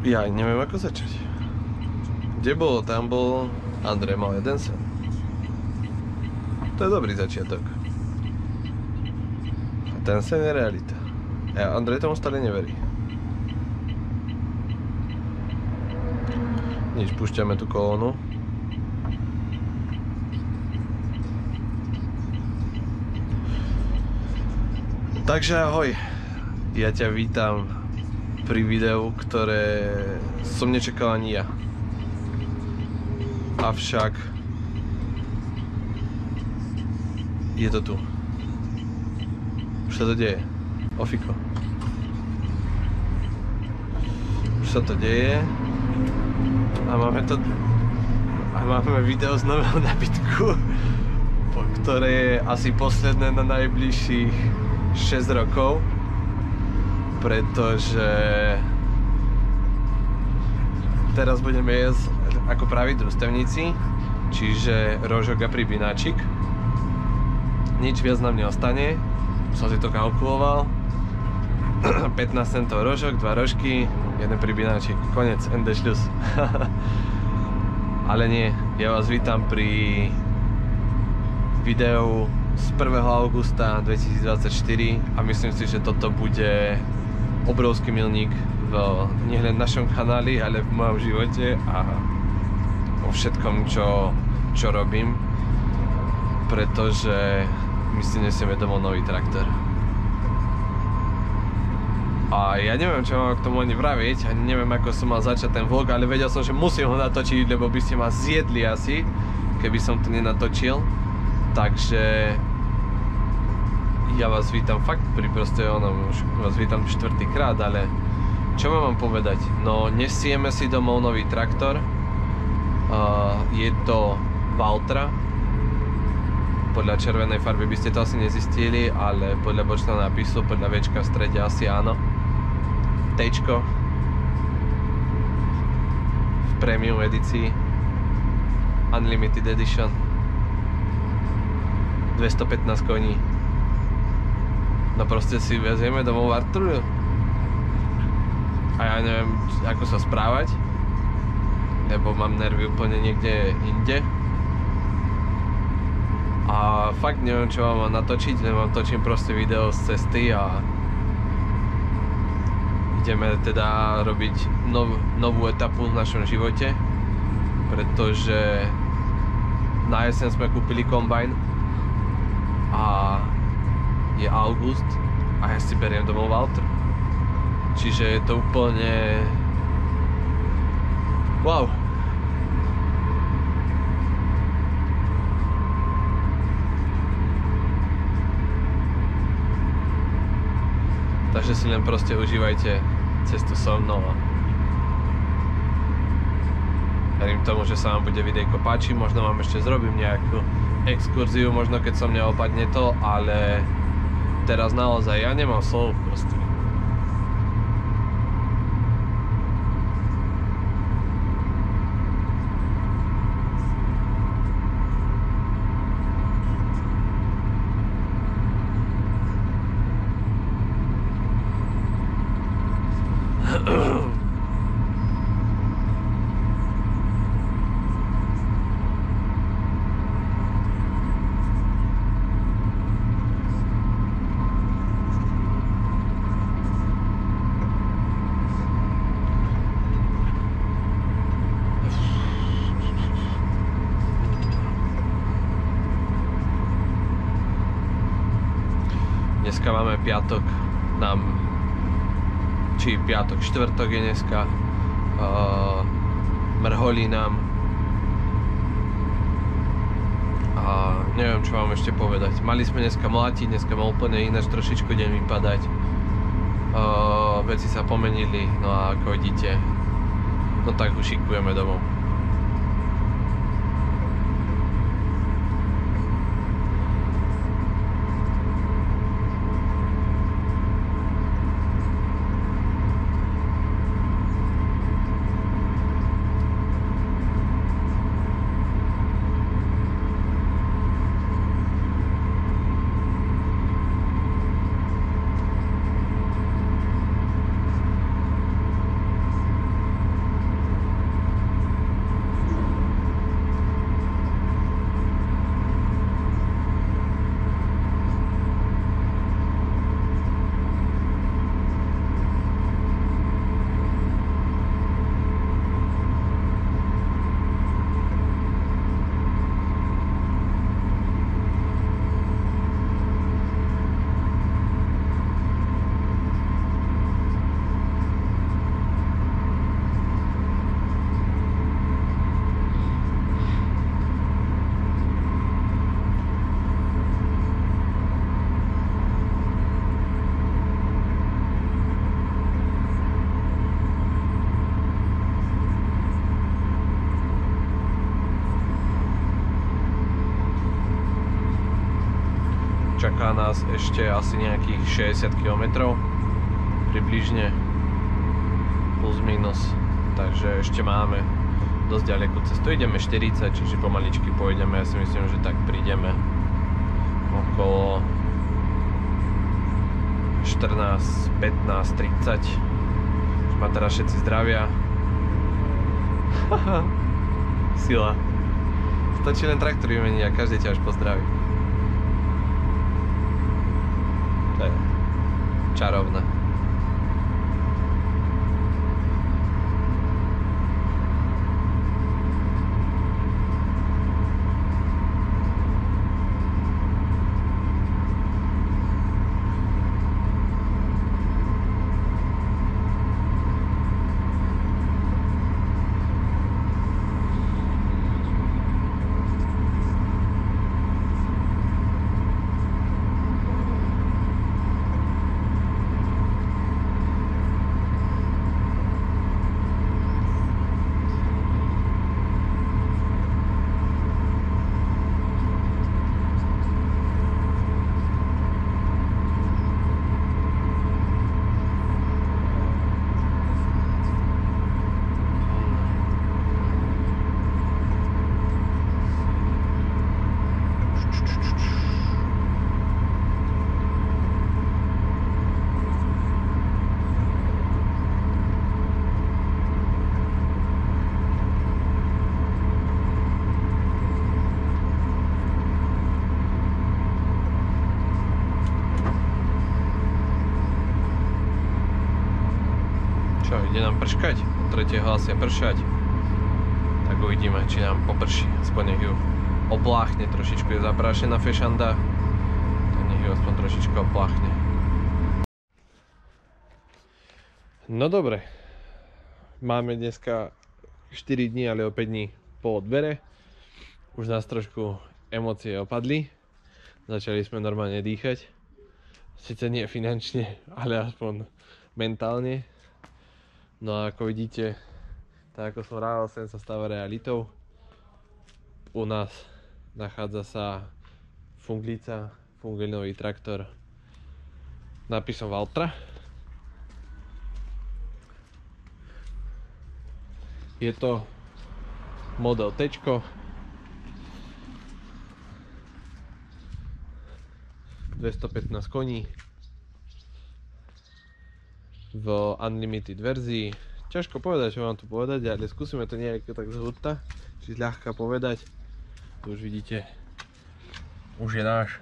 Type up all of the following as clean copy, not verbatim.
Ja neviem ako začať. Kde bol, tam bol, Andrej mal jeden sen. To je dobrý začiatok. A ten sen je realita. A Andrej tomu stále neverí. Nič, púšťame tú kolónu. Takže ahoj, ja ťa vítam pri videu, ktoré som nečakal ani ja. Avšak je to tu. Už sa to deje. Ofiko. Už sa to deje. A máme video z nového nabytku, ktoré je asi posledné na najbližších 6 rokov, pretože teraz budeme jesť ako praví družstevníci, čiže rožok a pribináčik. Nič viac nám neostane, som si to kalkuloval. 15 centov rožok, 2 rožky, 1 pribináčik, konec, ende šľus. Ale nie, ja vás vítam pri videu z 1. augusta 2024 a myslím si, že toto bude obrovský milník v nielen našom kanáli, ale v mojom živote a vo všetkom, čo robím, pretože my si nesieme domov nový traktor. A ja neviem, čo mám k tomu ani vraviť, ani neviem, ako som mal začať ten vlog, ale vedel som, že musím ho natočiť, lebo by ste ma zjedli asi, keby som to nenatočil. Takže ja vás vítam fakt pri proste onom, už vás vítam 4. krát, ale čo vám mám povedať? No, nesieme si domov nový traktor. Je to Valtra. Podľa červenej farby by ste to asi nezistili, ale podľa bočného nápisu, podľa Včka v strede asi áno. Tčko v premium edícii Unlimited Edition, 215 koní. No proste si vezieme domov Valtru a ja neviem ako sa správať, lebo mám nervy úplne niekde inde. A fakt neviem, čo mám natočiť, len vám točím proste video z cesty a ideme teda robiť novú etapu v našom živote, pretože na jeseň sme kúpili kombajn a je august a ja si beriem domov Valtru. Čiže je to úplne wow. Takže si len proste užívajte cestu so mnou a verím tomu, že sa vám bude videjko páči, možno vám ešte zrobím nejakú exkurziu, možno keď som mňa opadne to, ale teraz naozaj ja nemám slov proste. Dneska máme piatok, piatok, štvrtok je dneska, mrholí nám a neviem, čo vám ešte povedať. Mali sme dneska mlátiť, dneska mal úplne ináč trošičku deň vypadať, veci sa pomenili, no a ako vidíte, no tak už šikujeme domov. čaká nás ešte asi nejakých 60 km približne, plus minus, takže ešte máme dosť ďalekú cestu. Ideme 40, čiže pomaličky pôjdeme, ja si myslím, že tak prídeme okolo 14, 15, 30. Už ma teraz všetci zdravia. Sila. Stačí len traktor vymeniť a každý ťa už pozdraví. To je čarovné. Ide nám prškať, tretie hlasia pršať, tak uvidíme, či nám poprší, aspoň nech ju opláchne, trošičku je zaprášená fešanda, tak nech ju aspoň trošičku opláchne. No dobre, máme dneska 4 dní, ale o 5 dní po dvere, už nás trošku emócie opadli, začali sme normálne dýchať, sice nie finančne, ale aspoň mentálne. No a ako vidíte, tak ako som rával, sem sa stáva realitou. U nás nachádza sa Funglica, funginový traktor nápisom Valtra. Je to model T, 215 koní v Unlimited verzii. Ťažko povedať, čo mám tu povedať, ale skúsime to nejak tak zhurta, či ľahká povedať. Tu už vidíte, už je náš.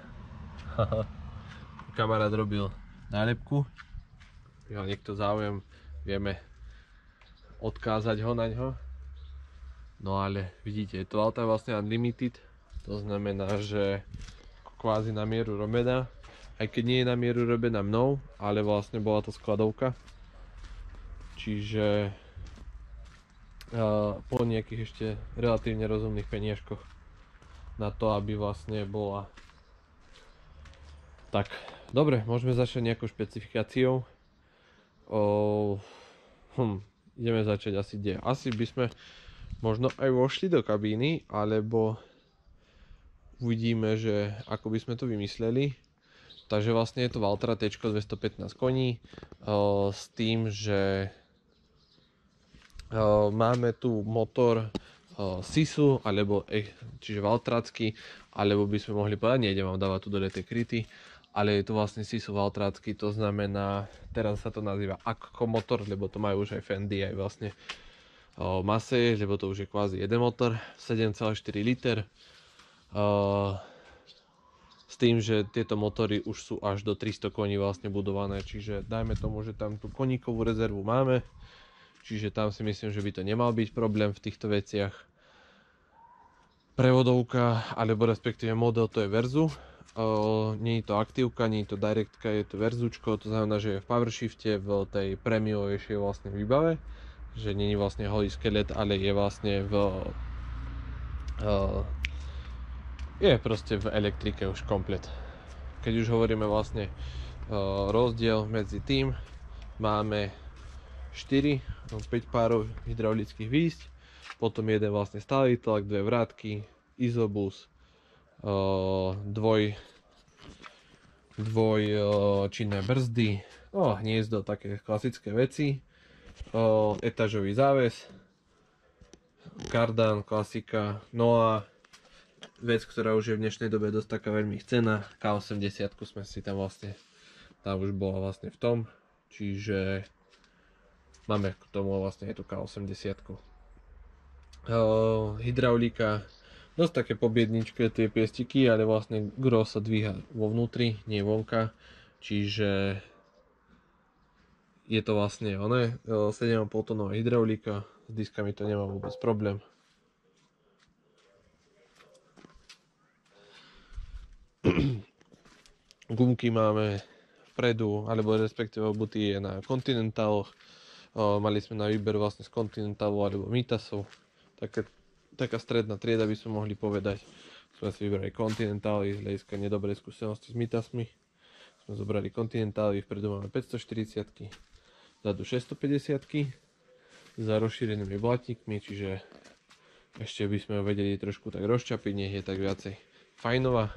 Kamarát robil nálepku. Ja niekto záujem, vieme odkázať ho na ňo. No ale vidíte, je to auto vlastne Unlimited, to znamená, že kvázi na mieru robená. Aj keď nie je na mieru robená mnou, ale vlastne bola to skladovka. Čiže po nejakých ešte relatívne rozumných peniažkoch na to, aby vlastne bola. Tak, dobre, môžeme začať nejakou špecifikáciou. Ideme začať asi kde? Asi by sme možno aj vošli do kabíny, alebo uvidíme, že ako by sme to vymysleli. Takže vlastne je to Valtra T 215 koní s tým, že máme tu motor Sisu, alebo čiže Valtracký, alebo by sme mohli povedať, nejdem vám dávať tu dole tie kryty, ale je to vlastne Sisu Valtracký, to znamená, teraz sa to nazýva Akko motor, lebo to majú už aj Fendi, aj vlastne Massey, lebo to už je kvázi jeden motor, 7,4 liter. S tým, že tieto motory už sú až do 300 koní vlastne budované, čiže dajme tomu, že tam tú koníkovú rezervu máme, čiže tam si myslím, že by to nemal byť problém v týchto veciach. Prevodovka, alebo respektíve model, to je Verzu, nie je to aktívka, nie je to directka, je to Verzučko, to znamená, že je v powershifte, v tej prémiovejšej vlastne výbave, že nie je vlastne holý skelet, ale je vlastne je proste v elektrike už komplet. Keď už hovoríme vlastne rozdiel medzi tým, máme 5 párov hydraulických výsť, potom jeden vlastne stály tlak, dve vrátky, izobus, dvojčinné brzdy, hniezdo, také klasické veci, etážový záves, kardan, klasika, no a vec, ktorá už je v dnešnej dobe dosť taká veľmi chcená, K80 sme si tam vlastne, tá už bola vlastne v tom, čiže máme k tomu vlastne aj tú K80. Hydraulika, dosť také pobiedničké tie piestiky, ale vlastne gro sa dvíha vo vnútri, nie vonka, čiže je to vlastne 7,5 tónová hydraulika, s diskami to nemá vôbec problém. Gumky máme vpredu, alebo respektíve obuty je na Continentaloch. Mali sme na výber vlastne z Continentalu alebo Mitasov. Taká stredná trieda by sme mohli povedať. Sme si vybrali Continentaly z hľadiska nedobrej skúsenosti s Mitasmi. Sme zobrali Continentaly, vpredu máme 540-ky, vzadu 650-ky za rozšírenými blatníkmi, čiže ešte by sme ho vedeli trošku tak rozčapiť, nech je tak viacej fajnová.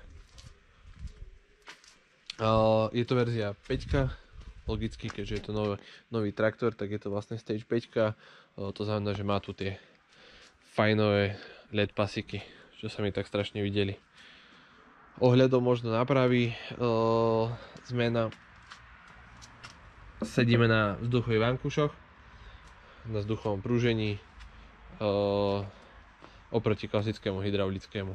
Je to verzia 5, logicky, keďže je to nový traktor, tak je to vlastne Stage 5. To znamená, že má tu tie fajnové LED pasiky, čo sa mi tak strašne videli. Ohľadom možno nápravy, zmena, sedíme na vzduchových vankúšoch, na vzduchovom prúžení, oproti klasickému hydraulickému.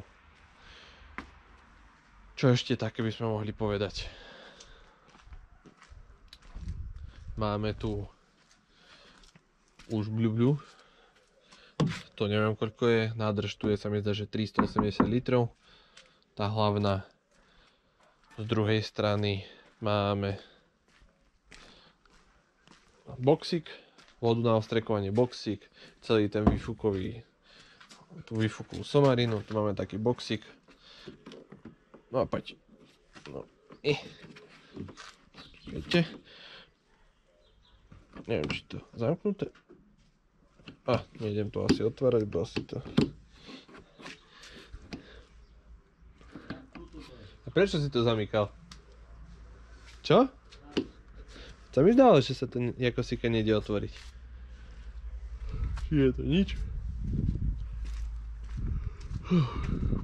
Čo ešte také by sme mohli povedať? Máme tu už bľu. To neviem koľko je, nádrž tu je, sa mi zdá, že 380 litrov. Tá hlavná. Z druhej strany máme boxík, vodu na ostrekovanie boxík, celý ten tú výfukovú somarinu, tu máme taký boxík. No a poď. Viete? Neviem, či to zamknuté. Nejdem to asi otvárať, bo asi to... A prečo si to zamykal? Čo? Sa mi zdalo, že sa to ako sika nejde otvoriť. Je to nič.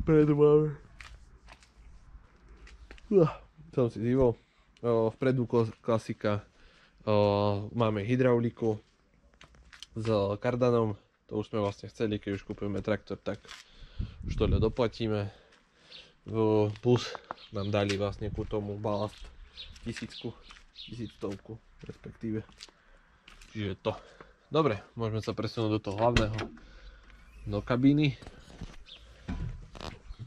Vpredu máme. Som si zýval. Vpredu klasika. Máme hydrauliku s kardanom, to už sme vlastne chceli, keď už kúpime traktor, tak už tohle doplatíme. Plus nám dali vlastne ku tomu balast 1100 respektíve. Čiže to. Dobre, môžeme sa presunúť do toho hlavného, do kabíny,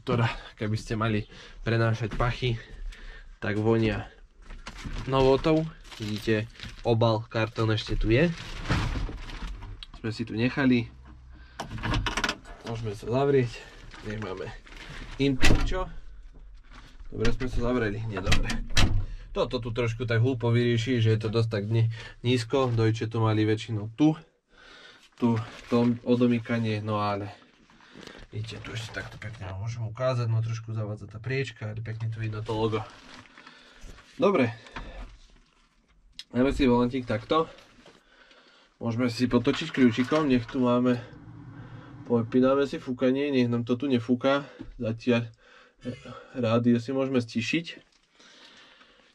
ktorá, keby ste mali prenášať pachy, tak vonia novotou. Vidíte, obal, kartón ešte tu je. Sme si tu nechali. Môžeme sa zavrieť. Nemáme input, čo? Dobre, sme sa zavreli. Nie, dobre. Toto tu trošku tak hlúpo vyrieši, že je to dosť tak nízko. Dojče to mali väčšinou tu. Tu to odomýkanie, no ale vidíte, tu ešte takto pekne môžem ukázať, no trošku zavádza tá priečka, ale pekne tu vidno to logo. Dobre. Dáme si volantík takto. Môžeme si potočiť kľúčikom, nech tu máme, popíname si fúkanie, nech nám to tu nefúka. Zatiaľ rádio si môžeme stíšiť.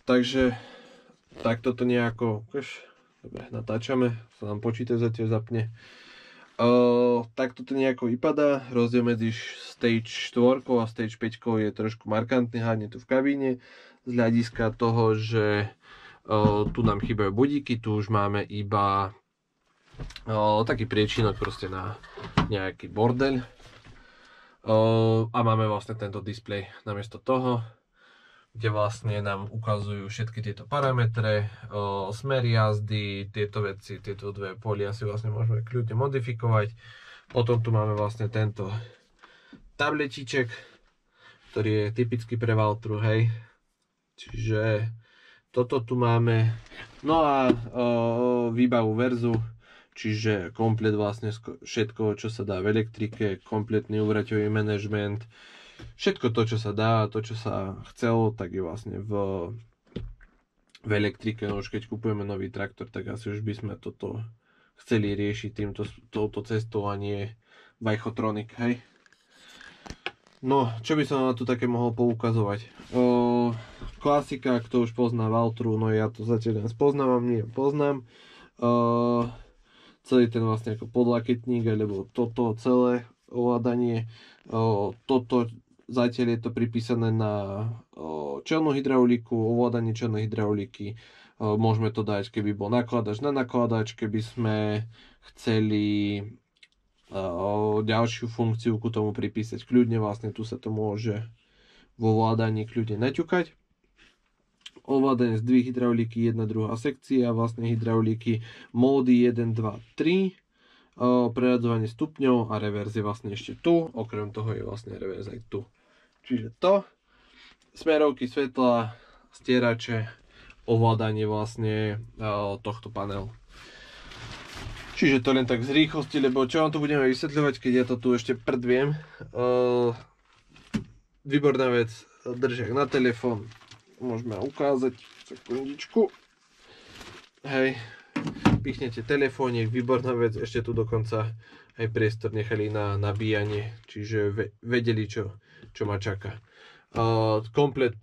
Takže takto to nejako, dobre, natáčame, sa nám počítač zatiaľ zapne. Takto to nejako vypadá, rozdiel medzi Stage 4 a Stage 5 je trošku markantný, hlavne tu v kabíne, z hľadiska toho, že tu nám chýbajú budíky, tu už máme iba taký priečinok proste na nejaký bordeľ. A máme vlastne tento displej namiesto toho, kde vlastne nám ukazujú všetky tieto parametre, smer jazdy, tieto veci, tieto dve polia si vlastne môžeme kľudne modifikovať. Potom tu máme vlastne tento tabletiček, ktorý je typický pre Valtru, hej. Čiže toto tu máme, no a výbavu verzu, čiže komplet vlastne všetko, čo sa dá v elektrike, kompletný úvraťový manažment, všetko to, čo sa dá, to, čo sa chcelo, tak je vlastne v v elektrike, no už keď kupujeme nový traktor, tak asi už by sme toto chceli riešiť touto cestou a nie Vajchotronik, hej. No, čo by som na tu také mohol poukazovať? Klasika, kto už pozná Valtru, no ja to zatiaľ len spoznávam, nie poznám. Celý ten vlastne ako podlaketník, alebo toto celé ovládanie. Toto zatiaľ je to pripísané na čelnú hydrauliku, ovládanie čelnej hydrauliky. Môžeme to dať, keby bol nakladač na nakladač, keby sme chceli ďalšiu funkciu ku tomu pripísať kľudne, vlastne tu sa to môže vo ovládaní kľudne naťukať. Ovládanie zdvih hydrauliky 1, 2 sekcia, vlastne hydrauliky módy 1, 2, 3, preradzovanie stupňov a reverz je vlastne ešte tu, okrem toho je vlastne reverz aj tu. Čiže to, smerovky svetla, stierače, ovládanie vlastne tohto panelu. Čiže to len tak z rýchlosti, lebo čo vám tu budeme vysvetľovať, keď ja to tu ešte predviem. Výborná vec, držiak na telefón, môžeme ukázať, sekundičku. Hej, pichnete telefónik, výborná vec, ešte tu dokonca aj priestor nechali na nabíjanie, čiže vedeli, čo ma čaká. Komplet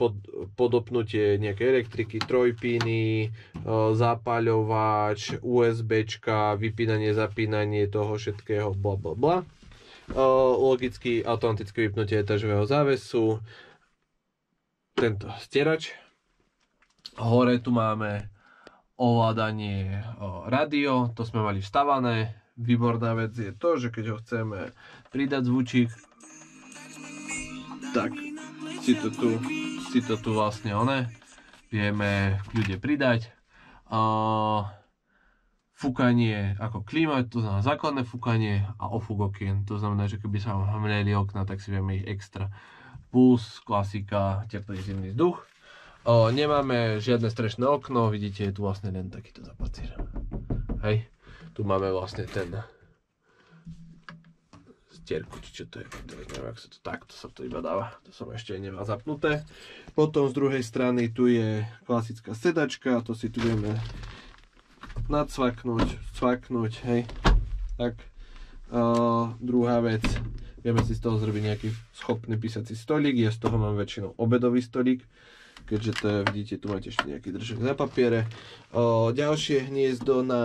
podopnutie nejakej elektriky, trojpíny, zapáľovač, USBčka, vypínanie, zapínanie toho všetkého, bla bla bla. Logicky automatické vypnutie etažového závesu, tento stierač. Hore tu máme ovládanie rádio, to sme mali vstavané. Výborná vec je to, že keď ho chceme pridať zvučík, tak si to tu vlastne vieme v kľude pridať. Fúkanie ako klíma, to znamená základné fúkanie a ofúk okien, to znamená, že keby sa vám hmleli okna, tak si vieme ich extra. Plus klasika, teplý zimný vzduch. Nemáme žiadne strešné okno, vidíte, je tu vlastne len takýto zapacír. Hej, tu máme vlastne ten stierku, či čo to je, neviem, ak sa to takto sa to iba dáva, to som ešte nemal zapnuté. Potom z druhej strany tu je klasická sedačka, to si tu vieme nacvaknúť, cvaknúť, hej, tak. Druhá vec, vieme si z toho zrobiť nejaký schopný písací stolík, ja z toho mám väčšinou obedový stolík, keďže to je, vidíte, tu máte ešte nejaký držak na papiere. Ďalšie hniezdo na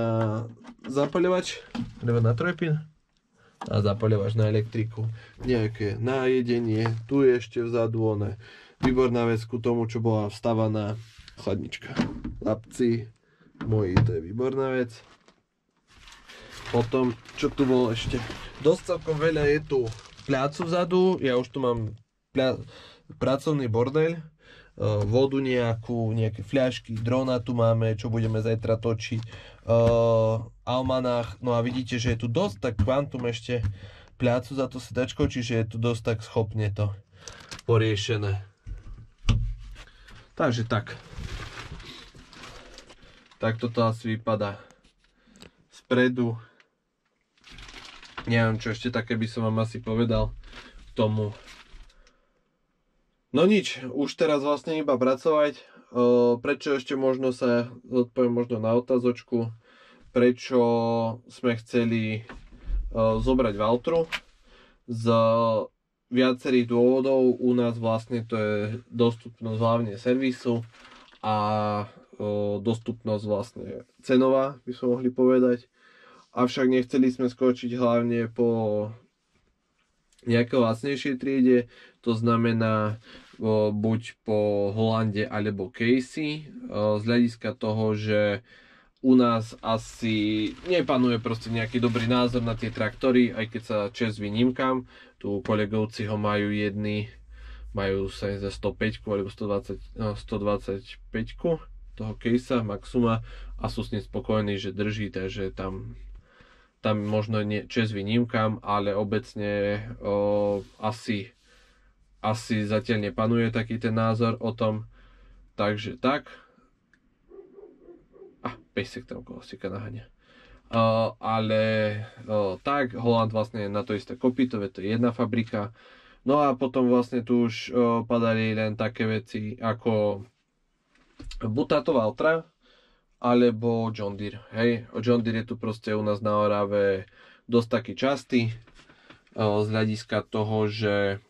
zapaľovač, alebo na trojpin. A zapaľovač na elektriku, nejaké na jedenie, tu je ešte vzadu výborná vec ku tomu, čo bola vstavaná chladnička. Chlapci moji, to je výborná vec. Potom, čo tu bolo ešte? Dosť celkom veľa je tu pľacu vzadu, ja už tu mám pracovný bordeľ, vodu nejaké fľašky, drona tu máme, čo budeme zajtra točiť, almanách, no a vidíte, že je tu dosť tak kvantum ešte pľacu za to sedačkou, čiže je tu dosť tak schopne to poriešené. Takže tak. Tak toto asi vypadá spredu. Neviem, čo ešte také by som vám asi povedal k tomu. No nič, už teraz vlastne iba pracovať. Prečo ešte možno sa odpoviem možno na otázočku, prečo sme chceli zobrať Valtru. Z viacerých dôvodov. U nás vlastne to je dostupnosť hlavne servisu a dostupnosť vlastne cenová, by sme mohli povedať. Avšak nechceli sme skočiť hlavne po nejaké lacnejšej triede, to znamená buď po Hollande alebo Casey, z hľadiska toho, že u nás asi nepanuje proste nejaký dobrý názor na tie traktory, aj keď sa čest výnimkám. Tu kolegovci ho majú majú sa za 105 alebo 125 toho Casea Maxuma a sú s ním spokojní, že drží, takže tam možno čest výnimkám, ale obecne asi zatiaľ nepanuje taký ten názor o tom, takže tak. Pesek tam kolosíka naháňa. Tak, Holland vlastne na to isté kopyto, to je jedna fabrika. No a potom vlastne tu už padali len také veci ako buď táto Valtra, alebo John Deere. Hej, John Deere je tu proste u nás na Orave dosť taký častý, z hľadiska toho, že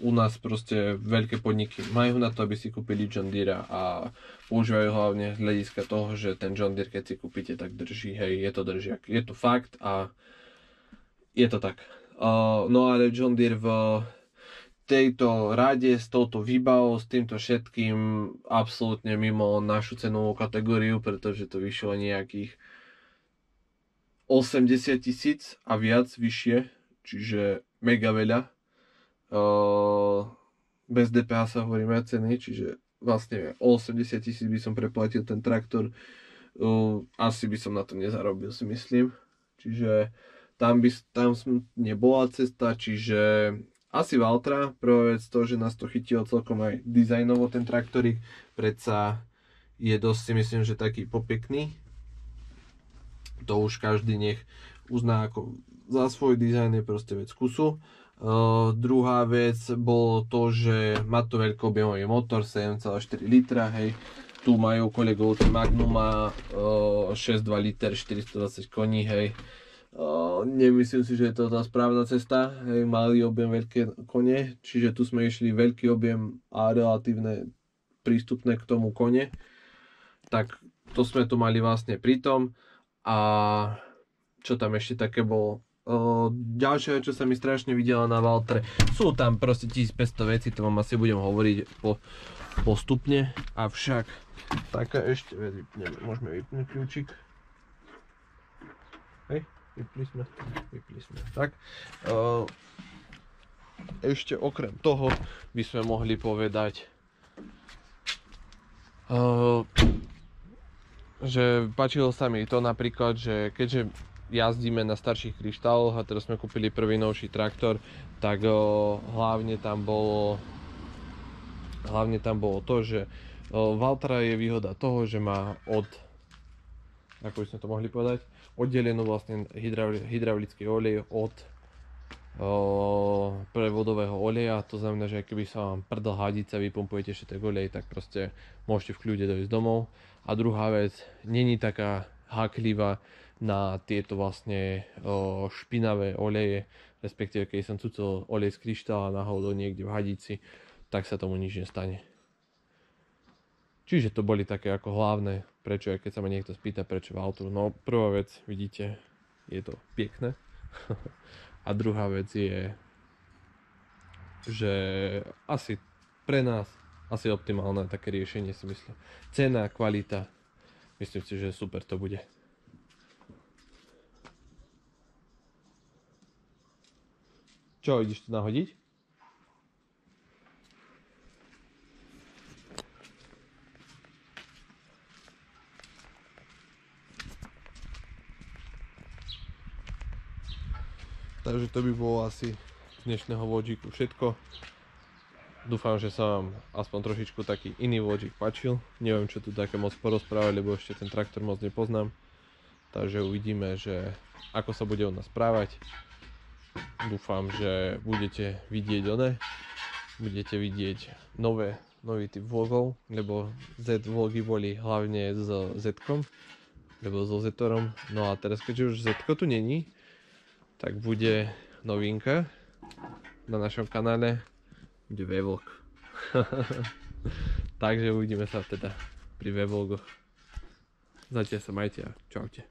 u nás proste veľké podniky majú na to, aby si kúpili John Deere a používajú hlavne z hľadiska toho, že ten John Deere, keď si kúpite, tak drží, hej, je to držiak. Je to fakt a je to tak. No ale John Deere v tejto rade, s touto výbavou, s týmto všetkým absolútne mimo našu cenovú kategóriu, pretože to vyšlo nejakých 80 000 a viac vyššie, čiže mega veľa. Bez DPH sa hovoríme o ceny, čiže vlastne o 80 000 by som preplatil ten traktor, asi by som na to nezarobil, si myslím. Čiže tam nebola cesta, čiže asi Valtra. Prvá vec to, že nás to chytilo celkom aj dizajnovo ten traktorík, predsa je dosť, si myslím, že taký popekný. To už každý nech uzná ako za svoj dizajn, je proste vec kusu. Druhá vec bolo to, že má to veľkoobjemový motor 7,4 litra, hej. Tu majú kolegovci Magnuma 6,2 liter, 420 koní, hej. Nemyslím si, že je to tá správna cesta, hej. Malý objem, veľké kone, čiže tu sme išli veľký objem a relatívne prístupné k tomu kone. Tak to sme tu mali vlastne pri tom. A čo tam ešte také bolo? Ďalšie, čo sa mi strašne videla na Valtre, sú tam proste 1500 vecí, to vám asi budem hovoriť postupne, avšak taká ešte vec, môžeme vypnúť kľúčik. Hej, vypli sme, tak. Ešte okrem toho by sme mohli povedať, že páčilo sa mi to napríklad, že keďže jazdíme na starších kryštáloch a teraz sme kúpili prvý novší traktor, tak hlavne tam bolo to, že Valtra je výhoda toho, že má ako by sme to mohli povedať, oddelenú vlastne hydraulický olej od prevodového oleja. To znamená, že keby sa vám prdol hadica, vypumpujete všetek olej, tak proste môžete v kľude dojsť domov. A druhá vec, není taká háklivá na tieto vlastne špinavé oleje, respektíve keď som cucol olej z kryštála náhodou niekde v hadici, tak sa tomu nič nestane. Čiže to boli také ako hlavné, prečo, keď sa ma niekto spýta, prečo Valtru. No prvá vec, vidíte, je to pekné. A druhá vec je, že asi pre nás asi optimálne také riešenie, si myslím. Cena, kvalita, myslím si, že super to bude. Čo, ideš to nahodiť? Takže to by bolo asi z dnešného vlogíku všetko. Dúfam, že sa vám aspoň trošičku taký iný vlogík páčil. Neviem, čo tu také moc porozprávať, lebo ešte ten traktor moc nepoznám. Takže uvidíme, že ako sa bude u nás správať. Dúfam, že budete vidieť budete vidieť nový typ vlogov, lebo Z vlogy boli hlavne s Z-kom, lebo so Z-torom. No a teraz, keďže už Z-ko tu není, tak bude novinka na našom kanále, bude vlog. Takže uvidíme sa teda pri vlogoch. Zatiaľ sa majte a čaute.